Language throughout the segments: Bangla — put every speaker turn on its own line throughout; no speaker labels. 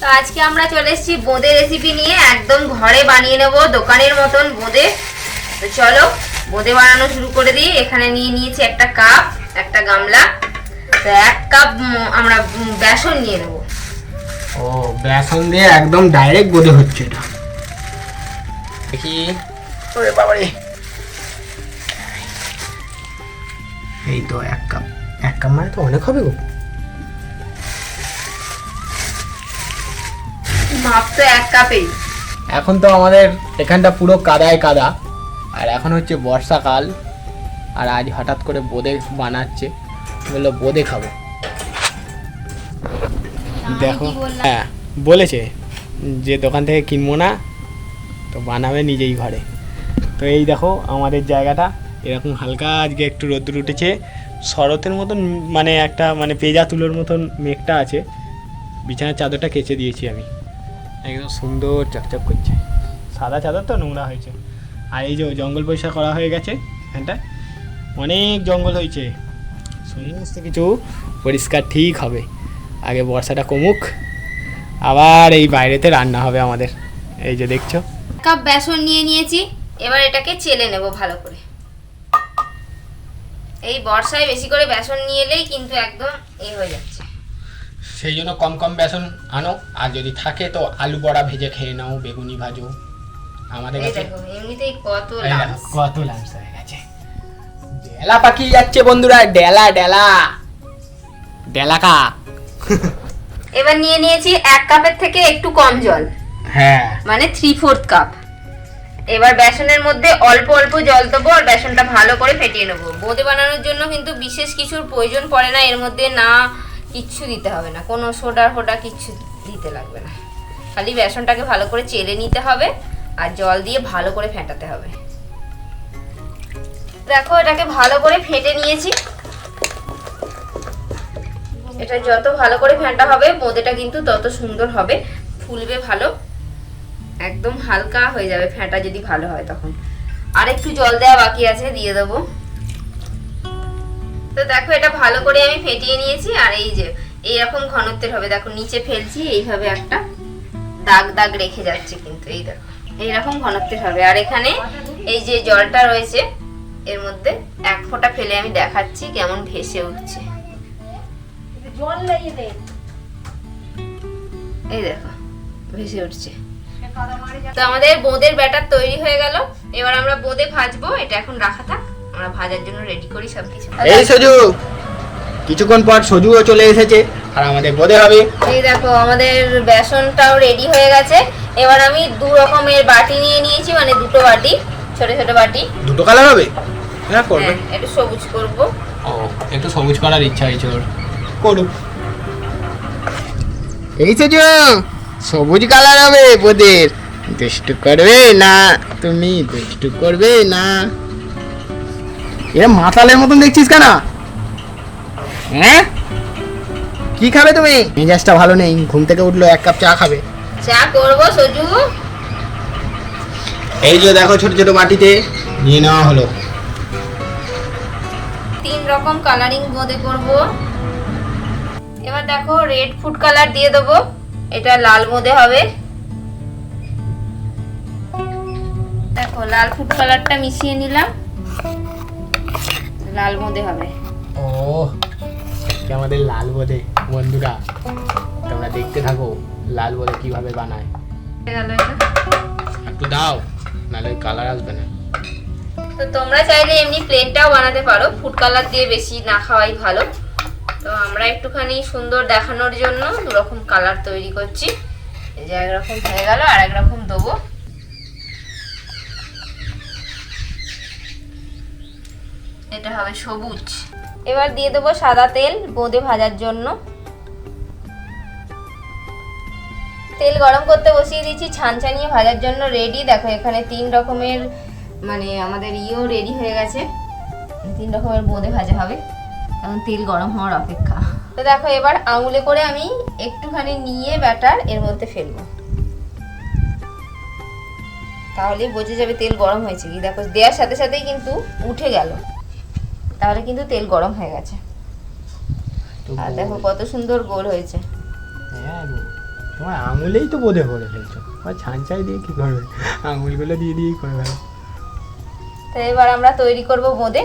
তো আজকে আমরা চলে এসেছি বোঁদে রেসিপি নিয়ে, একদম ঘরে বানিয়ে নেব দোকানের মতন বোঁদে। তো চলো বোঁদে বানানো শুরু করে দিই। এখানে নিয়ে নিয়েছি একটা কাপ, একটা গামলা। তো 1 কাপ আমরা বেসন নিয়ে নেব।
ও বেসন দিয়ে একদম ডাইরেক্ট বোঁদে হচ্ছে এটা। দেখি, ওরে বাবারে, এই তো 1 কাপ। 1 কাপ মানে তো অনেক হবে গো।
মাপ তো 1 কাপেই।
এখন তো আমাদের এখানটা পুরো কাদায় কাদা, আর এখন হচ্ছে বর্ষাকাল, আর আজ হঠাৎ করে বোঁদে বানাচ্ছে, বললো বোঁদে খাবো। দেখো, হ্যাঁ বলেছে যে দোকান থেকে কিনবো না, তো বানাবে নিজেই ঘরে। তো এই দেখো আমাদের জায়গাটা এরকম হালকা, আজকে একটু রোদ্দুর উঠেছে, শরতের মতন, মানে একটা মানে পেঁজা তুলোর মতন মেঘটা আছে। বিছানার চাদরটা কেচে দিয়েছি আমি, একদম সুন্দর চকচক করছে। সাদা চাদর তো নোংরা হয়েছে। আর এই যে জঙ্গল পরিষ্কার করা হয়ে গেছে, এখানটা অনেক জঙ্গল হয়েছে, সমস্ত কিছু পরিষ্কার ঠিক হবে। আগে বর্ষাটা কমুক, আবার এই বাইরেতে রান্না হবে আমাদের। এই যে দেখছো,
1 কাপ বেসন নিয়ে নিয়েছি। এবার এটাকে চেলে নেব ভালো করে। এই বর্ষায় বেশি করে বেসন নিয়ে এলেই কিন্তু একদম এই হয়ে যাচ্ছে।
সেই জন্য কম কম বেসন আনো, আর যদি থাকে তো আলু বড়া ভেজে খেয়ে নাও, বেগুনি ভাজো। আমাদের কাছে
এমনিতেই কত
লাঞ্চ হয়ে গেছে। ডেলা পাখি যাচ্ছে বন্ধুরা, ডেলা ডেলা ডেলাকা।
এবার নিয়ে নিয়েছি 1 কাপের থেকে একটু কম জল,
হ্যাঁ
মানে 3/4 কাপ। এবার বেসনের মধ্যে অল্প অল্প জল দেবো, আর বেসনটা ভালো করে ফেটিয়ে নেবো। বোঁদে বানানোর জন্য কিন্তু বিশেষ কিছুর প্রয়োজন পড়ে না, এর মধ্যে না কিচ্ছু দিতে হবে না, কোনো সোডা ফোডা কিচ্ছু দিতে লাগবে না। খালি বেসনটাকে ভালো করে চেলে নিতে হবে আর জল দিয়ে ভালো করে ফেটাতে হবে। দেখো এটাকে ভালো করে ফেটে নিয়েছি। এটা যত ভালো করে ফেটা হবে বোঁদেটা কিন্তু তত সুন্দর হবে, ফুলবে ভালো, একদম হালকা হয়ে যাবে ফেটা যদি ভালো হয়। তখন আর একটু জল দেওয়া বাকি আছে, দিয়ে দেবো। তো দেখো এটা ভালো করে আমি ফেটিয়ে নিয়েছি, আর এই যে এইরকম ঘনত্বের হবে। দেখো নিচে ফেলছি, এইভাবে একটা দাগ দাগ রেখে যাচ্ছে, কিন্তু এই দেখো এইরকম ঘনত্বের হবে। আর এখানে এই যে জলটা রয়েছে এর মধ্যে 1 ফোঁটা ফেলে আমি দেখাচ্ছি কেমন ভেসে উঠছে। এই দেখো ভেসে উঠছে। তো আমাদের বোঁদের ব্যাটার তৈরি হয়ে গেল। এবার আমরা বোঁদে ভাজবো। এটা এখন রাখা থাক, আমরা ভাজার জন্য রেডি করি সবকিছু।
এই সজু, কিছুক্ষণ পর সজুও চলে এসেছে, আর আমাদের বোঁদে হবে।
এই দেখো আমাদের বেসনটাও রেডি হয়ে গেছে। এবার আমি 2 রকমের বাটি নিয়ে নিয়েছি, মানে 2টো বাটি, ছোট ছোট বাটি।
2টো কালার হবে? হ্যাঁ করবে।
একটু সবুজ করব।
ও একটু সবুজ করার ইচ্ছা হয়েছে ওর, করুক। এই সজু, সবুজ কালার হবে বোঁদের। দুষ্টু করবে না তুমি, দুষ্টু করবে না। এ মাতালের মতন দেখছিস কেন? হ্যাঁ কি খাবে তুমি? মেজাজটা ভালো নেই, ঘুম থেকে উঠলো 1 কাপ চা খাবে।
চা করব সজু।
এই যে দেখো ছোট ছোট বাটিতে নিয়ে নেওয়া হলো।
3 রকম কালারিং বোঁদে করব। এবার দেখো রেড ফুড কালার দিয়ে দেবো, এটা লাল বোঁদে হবে। দেখো লাল ফুড কালারটা মিশিয়ে নিলাম, লাল বোঁদে হবে।
ও আমাদের লাল বোঁদে। বন্ধুরা তোমরা দেখতে থাকো লাল বোঁদে কিভাবে বানায়। একটু দাও, নাহলে কালার আসবে না।
তো তোমরা চাইলে এমনি প্লেনটাও বানাতে পারো, ফুড কালার দিয়ে বেশি না খাওয়াই ভালো। তো আমরা একটুখানি সুন্দর দেখানোর জন্য 2 রকম কালার তৈরি করছি। এই যে 1 রকম হয়ে গেল, আর 1 রকম দেবো। এটা হবে সবুজ। এবার দিয়ে দেবো সাদা তেল বোঁদে ভাজার জন্য। তেল গরম করতে বসিয়ে দিয়েছি, ছানছানিয়ে ভাজার জন্য রেডি। দেখো এখানে 3 রকমের মানে আমাদের রেডি হয়ে গেছে। 3 রকমের বোঁদে ভাজা হবে, এখন তেল গরম হওয়ার অপেক্ষা। তো দেখো এবার আঙুলে করে আমি একটুখানি নিয়ে ব্যাটার এর মধ্যে ফেলবো, তাহলে বোঝা যাবে তেল গরম হয়েছে কি। দেখো দেওয়ার সাথে সাথেই কিন্তু উঠে গেল, তাহলে কিন্তু তেল গরম হয়ে গেছে। আর দেখো কত সুন্দর গোল হয়েছে।
তোমার আঙুলেই তো বোধে ভরে ফেলছো, আর ছাঁচাই দিয়ে কি করবে, আঙুলগুলো দিয়ে দিয়েই করে ফেলো।
তো এবার আমরা তৈরি করব বোঁদে।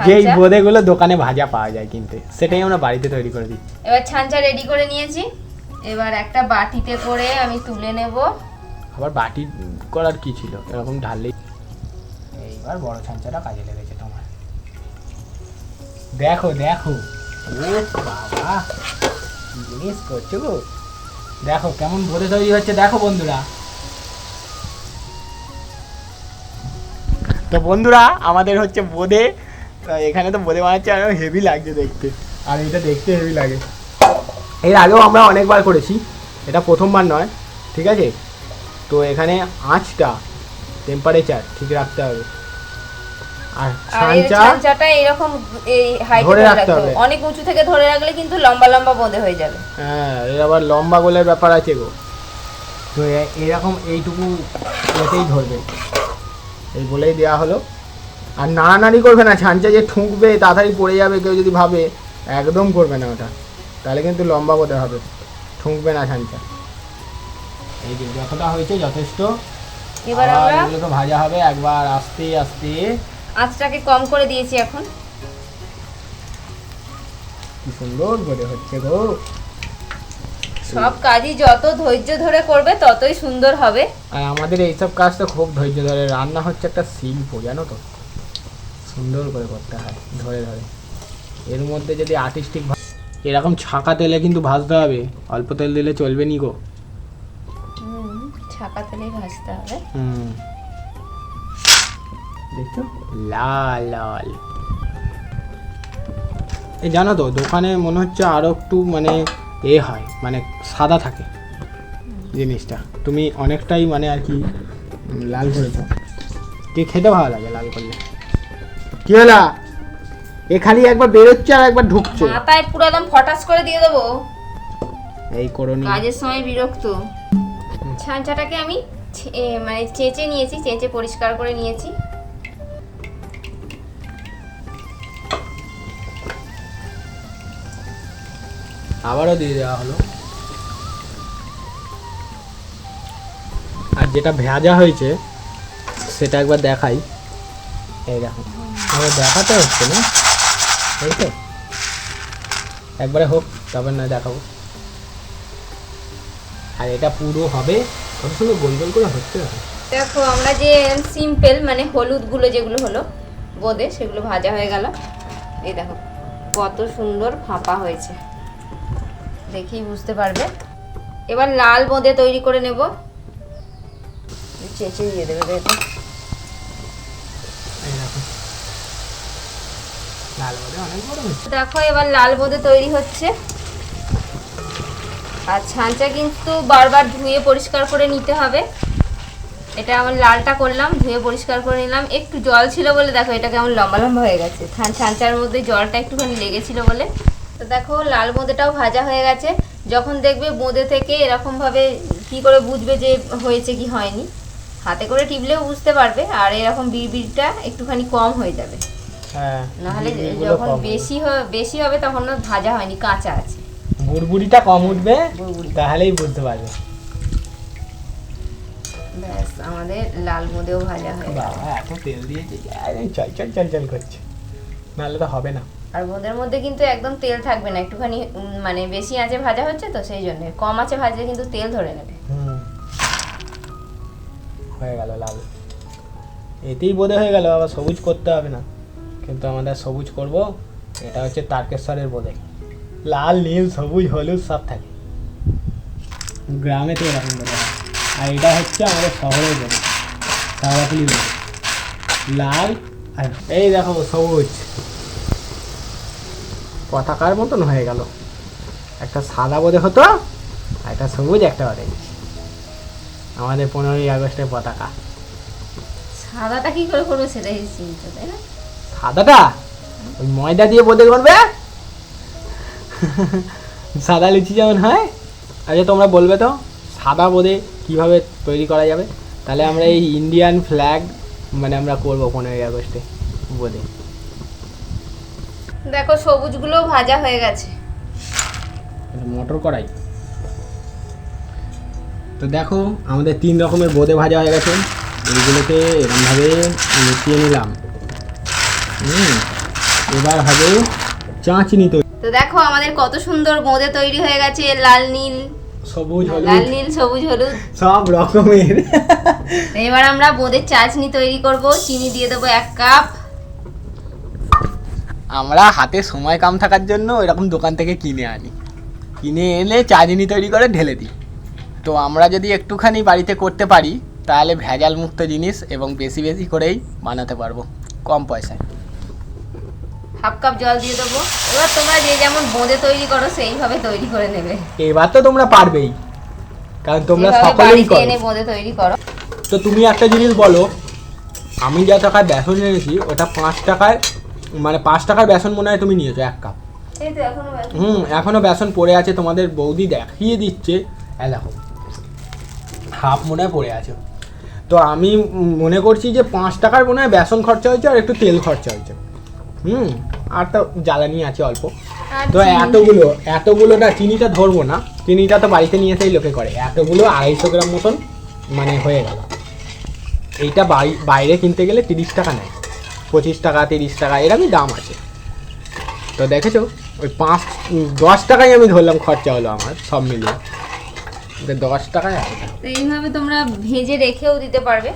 যেই বোঁদেগুলো দোকানে ভাজা পাওয়া যায় কিনতে, সেটাই আমরা বাড়িতে তৈরি করে দিই।
এবার ছাঁচা রেডি করে নিয়েছি, এবার একটা বাটিতে করে আমি তুলে নেব।
আবার বাটি করার কি ছিল, এরকম ঢাললেই। এইবার বড় ছাঁচাটা কাজে লেগেছে তোমার। দেখো দেখো, ও বাবা কি জিনিস করছো গো, দেখো কেমন বোঁদে তৈরি হচ্ছে, দেখো বন্ধুরা। তো বন্ধুরা আমাদের হচ্ছে বোঁদে, এখানে তো বোঁদে বানাচ্ছে, আরো হেভি লাগছে দেখতে, আর এটা দেখতে হেভি লাগে। এর আগেও আমরা অনেকবার করেছি, এটা প্রথমবার নয়, ঠিক আছে। তো এখানে আঁচটা টেম্পারেচার ঠিক রাখতে হবে, আর
ছাঁচাটা এরকম এই হাইটে ধরে রাখতে হবে। অনেক উঁচু থেকে ধরে রাখলে কিন্তু লম্বা লম্বা বোঁদে হয়ে যাবে।
হ্যাঁ, এর আবার লম্বা গোলের ব্যাপার আছে গো। তো এরকম এইটুকু এতেই ধরবে, এই বলেই দেওয়া হলো। আর নাড়ানাড়ি করবে না, ছাঁচা যে ঠুকবে তাড়াতাড়ি পড়ে যাবে কেউ যদি ভাবে, একদম করবে না ওটা, তাহলে কিন্তু লম্বা বোঁদে হবে, ঠুকবে না ছাঁচা। এই যে যতটা হয়েছে যথেষ্ট।
এবার আমরা
এগুলোকে ভাজা হবে একবার আস্তে আস্তে,
আঁচটাকে কম করে দিয়েছি এখন।
কি সুন্দর করে হচ্ছে গো।
সব কাজই যত ধৈর্য ধরে করবে ততই সুন্দর হবে।
আর আমাদের এইসব কাজ তো খুব ধৈর্য ধরে, রান্না হচ্ছে একটা শিল্প, জানো তো, সুন্দর করে করতে হয় ধরে ধরে। এর মধ্যে যদি আর্টিস্টিক এরকম ছাকা তেলে কিন্তু ভাজতে হবে, অল্প তেল দিলে চলবে নি গো।
ছাকা তেলেই ভাজতে হবে।
দেখছো লাল লাল। এই জানো তো দোকানে মনে হচ্ছে আরো একটু মানে হয়, মানে সাদা থাকে জিনিসটা, তুমি অনেকটাই মানে আর কি লাল করেছো, কি খেতে ভালো লাগে লাল করলে। কি হলো, এ খালি একবার বেরোচ্ছে আর একবার ঢুকছে,
মাথায় পুরো একদম ফটাস করে দিয়ে দেবো।
এই করোনি,
কাজের সময় বিরক্ত। ছাঁচাটাকে আমি মানে চেঁচে নিয়েছি, চেঁচে পরিষ্কার করে নিয়েছি।
আবারও দিয়ে দেওয়া হলো। আর যেটা ভেজা হয়েছে সেটা একবার দেখাই, এই দেখো, আমাকে দেখাতে হচ্ছে না, এই তো একবারে হোক, তারপর না দেখাবো। আর এটা পুরো হবে কত সুন্দর গোল গোল করে হচ্ছে।
দেখো আমরা যে সিম্পল মানে হলুদ গুলো যেগুলো হলো বোঁদে, সেগুলো ভাজা হয়ে গেল। এই দেখো কত সুন্দর ফাঁপা হয়েছে, দেখেই বুঝতে পারবে। এবার লাল বোঁদে তৈরি করে নেব, চেঁচে দিয়ে দেবে। দেখো দেখো এবার লাল বোঁদে তৈরি হচ্ছে। আর ছাঁচা কিন্তু বারবার ধুয়ে পরিষ্কার করে নিতে হবে। এটা আমার লালটা করলাম, ধুয়ে পরিষ্কার করে নিলাম। একটু জল ছিল বলে দেখো এটা কেমন লম্বা লম্বা হয়ে গেছে, ছাঁচার মধ্যে জলটা একটুখানি লেগেছিল বলে। তো দেখো লাল বোঁদেটাও ভাজা হয়ে গেছে। যখন দেখবে বোঁদে থেকে এরকমভাবে কি করে বুঝবে যে হয়েছে কি হয়নি, হাতে করে টিপলেও বুঝতে পারবে। আর এরকম বিড়বিড়টা একটুখানি কম হয়ে যাবে, নাহলে যখন বেশি হবে তখন ভাজা হয়নি, কাঁচা আছে।
বুড়বুড়িটা কম উঠবে, তাহলেই বুঝতে পারবে।
ব্যাস আমাদের লাল বোঁদেও ভাজা হয়ে গেল।
বাবা এত তেল দিয়েছে, চল চল চল চল করছে, নাহলে তো হবে না।
আর বোঁদের মধ্যে কিন্তু একদম তেল থাকবে না, একটুখানি মানে বেশি আঁচে ভাজা হচ্ছে তো সেই জন্য। কম আঁচে ভাজলে কিন্তু তেল ধরে নেবে।
হয়ে গেল লাল, এতেই বোধে হয়ে গেল, আবার সবুজ করতে হবে না। কিন্তু আমাদের সবুজ করব, এটা হচ্ছে তারকেশ্বরের বোঁদে, লাল নীল সবুজ হলুদ সব থাকে, গ্রামে তো এরকম বোঁদে। আর এটা হচ্ছে আমাদের শহরের বোঁদে, সারাপুলি বোঁদে, লাল আর এই দেখো সবুজ, পতাকার মতন হয়ে গেল। একটা সাদা বোঁদে হতো, আর একটা সবুজ, একটা অরেঞ্জ, আমাদের 15ই আগস্টের পতাকা।
সাদাটা কি করে করবো সেটাই চিন্তা, তাই না?
সাদাটা ওই ময়দা দিয়ে বোঁদে করবে, সাদা লুচি যেমন হয়। আচ্ছা তোমরা বলবে তো সাদা বোঁদে কিভাবে তৈরি করা যাবে, তাহলে আমরা এই ইন্ডিয়ান ফ্ল্যাগ মানে আমরা করবো 15ই আগস্টে বোঁদে।
দেখো সবুজগুলো ভাজা হয়ে গেছে।
মটর কড়াই, তো দেখো আমাদের 3 রকমের বোঁদে ভাজা হয়ে গেছে, এইগুলোকে এরকমভাবে মিশিয়ে নিলাম। এবার হবে চাটনি তৈরি।
তো দেখো আমাদের কত সুন্দর বোঁদে তৈরি হয়ে গেছে, লাল নীল
সবুজ হলুদ,
লাল নীল সবুজ হলুদ
সব রকমের।
এবার আমরা বোঁদের চাটনি তৈরি করব। চিনি দিয়ে দেবো 1 কাপ।
আমরা হাতে সময় কম থাকার জন্য এরকম দোকান থেকে কিনে আনি, কিনে এনে চাটনি তৈরি করে ঢেলে দিই। তো আমরা যদি একটুখানি বাড়িতে করতে পারি তাহলে ভেজাল মুক্ত জিনিস এবং বেশি বেশি করেই বানাতে পারবো কম পয়সায়।
1/2 কাপ জল দিয়ে দেবো। এবার তোমরা যে যেমন বোঁদে তৈরি করো সেইভাবে তৈরি করে নেবে।
এবার তো তোমরা পারবেই, কারণ তোমরা
যেভাবে
সকলেই
বাড়িতে
করো।
এনে বোঁদে তৈরি করো।
তো তুমি একটা জিনিস বলো, আমি যা টাকায় বেসন নিয়েছি ওটা 5 টাকায়, মানে 5 টাকার বেসন মনে হয় তুমি নিয়েছো 1 কাপ।
এই তো এখনো
এখনো বেসন পড়ে আছে, তোমাদের বৌদি দেখিয়ে দিচ্ছে। দেখো হাফ মনে হয় পড়ে আছে। তো আমি মনে করছি যে 5 টাকার মনে হয় বেসন খরচা হয়েছে আর একটু তেল খরচা হয়েছে। আর তো জ্বালানি আছে অল্প। তো এতগুলোটা চিনিটা ধরবো না, চিনিটা তো বাড়িতে নিয়ে এসেই লোকে করে। এতগুলো 250 গ্রাম মতন মানে হয়ে গেল। এইটা বাইরে কিনতে গেলে 30 টাকা নেয়, 25 টাকা 30 টাকা এরকমই দাম আছে। তো দেখেছো ওই 10 টাকায় আমি ধরলাম খরচা হলো আমার সব মিলিয়ে, 10 টাকায় আছে।
তো এইভাবে তোমরা ভেজে রেখেও দিতে পারবে,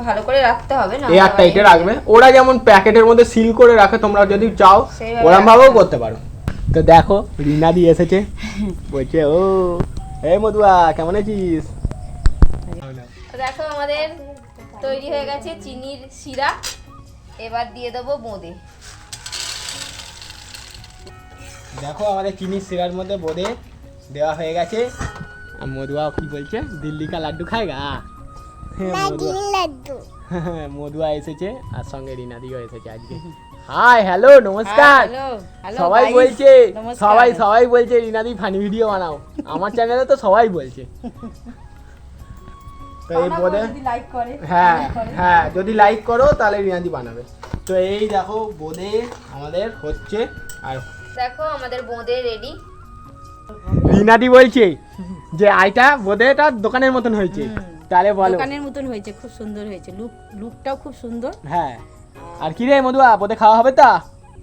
ভালো করে রাখতে হবে না।
এয়ার টাইটে রাখবে, ওরা যেমন প্যাকেটের মধ্যে সিল করে রাখে, তোমরা যদি চাও ওরকম ভাবেও করতে পারো। তো দেখো রিনা দি এসেছে, বলছে ও এই মধুয়া কেমন আছিস।
তো দেখো আমাদের তৈরি হয়ে গেছে চিনির শিরা। এবার দিয়ে দেবো বোঁদে।
দেখো আমাদের চিনির শিরার মধ্যে বোঁদে দেওয়া হয়ে গেছে। আর মধুয়া কি বলছে, দিল্লি কা লাড্ডু খায়গা। মধুয়া এসেছে আর সঙ্গে রিনা দিও এসেছে আজকে। হাই হ্যালো নমস্কার। সবাই বলছে, সবাই বলছে রিনা দি ফানি ভিডিও বানাও। আমার চ্যানেলে তো সবাই বলছে। তো এই বোঁদে হ্যাঁ যদি লাইক করো তাহলে রিনা দি বানাবে। তো এই দেখো বোঁদে আমাদের হচ্ছে। আর
দেখো আমাদের বোঁদে রেডি।
রিনা দি বলছে যে আইটা বোঁদেটা দোকানের মতন হয়েছে। তাহলে বলো।
দোকানের মতন হয়েছে, খুব সুন্দর হয়েছে, লুকটাও খুব সুন্দর।
হ্যাঁ আর কি রে মধুয়া, বোঁদে খাওয়া হবে তা?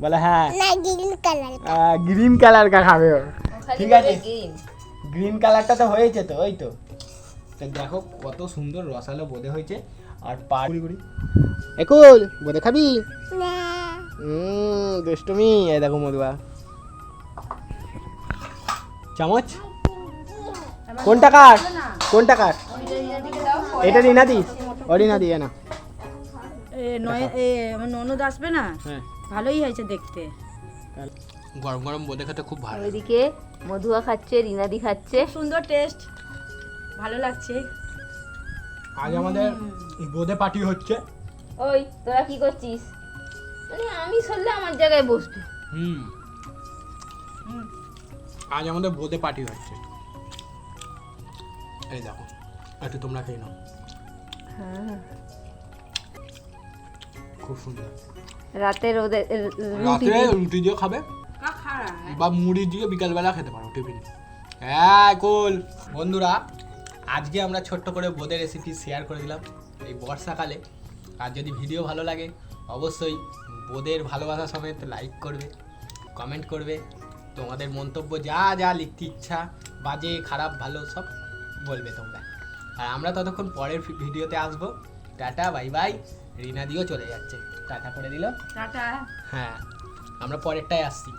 বলে হ্যাঁ গ্রিন কালার কা খাবে ও। ঠিক আছে গ্রিন কালারটা তো হয়েছে। তো ওই তো দেখো কত সুন্দর রসালো বোঁদে হয়েছে। আর পাড়ি একুল বোঁদে খাবি? দুষ্টুমি। এই দেখো মধুয়া চামচ কোনটা কার, কোনটা কার? এটা রিনা দি, ও রিনা দি না
আমার ননদ আসবে না।
হ্যাঁ
ভালোই হয়েছে দেখতে,
গরম গরম বোঁদে খেতে খুব ভালো।
ওইদিকে মধুয়া খাচ্ছে, রিনাদি খাচ্ছে।
সুন্দর টেস্ট, ভালো লাগছে।
আজ আমাদের বোঁদে পার্টি হচ্ছে।
ওই তোরা কি করছিস? মানে আমি শুনলে আমার জায়গায় বসবে।
আজ আমাদের বোঁদে পার্টি হচ্ছে। এই দেখো একটু তোমরা খেয়ে নাও। খুব সুন্দর।
রাতে
রুটি দিয়ে খাবে বা মুড়ি দিয়ে বিকালবেলা খেতে পারো টিফিন। হ্যাঁ কোল বন্ধুরা, আজকে আমরা ছোট্ট করে বোঁদের রেসিপি শেয়ার করে দিলাম এই বর্ষাকালে। আর যদি ভিডিও ভালো লাগে অবশ্যই বোঁদের ভালোবাসা সমেত লাইক করবে, কমেন্ট করবে, তোমাদের মন্তব্য যা যা লিখতে ইচ্ছা, বাজে খারাপ ভালো সব বলবে তোমরা। আর আমরা ততক্ষণ পরের ভিডিওতে আসবো। Tata bye bye. রিনা দিও চলে যাচ্ছে, টাটা করে দিল।
টাটা।
হ্যাঁ আমরা পরেরটাই আসছি।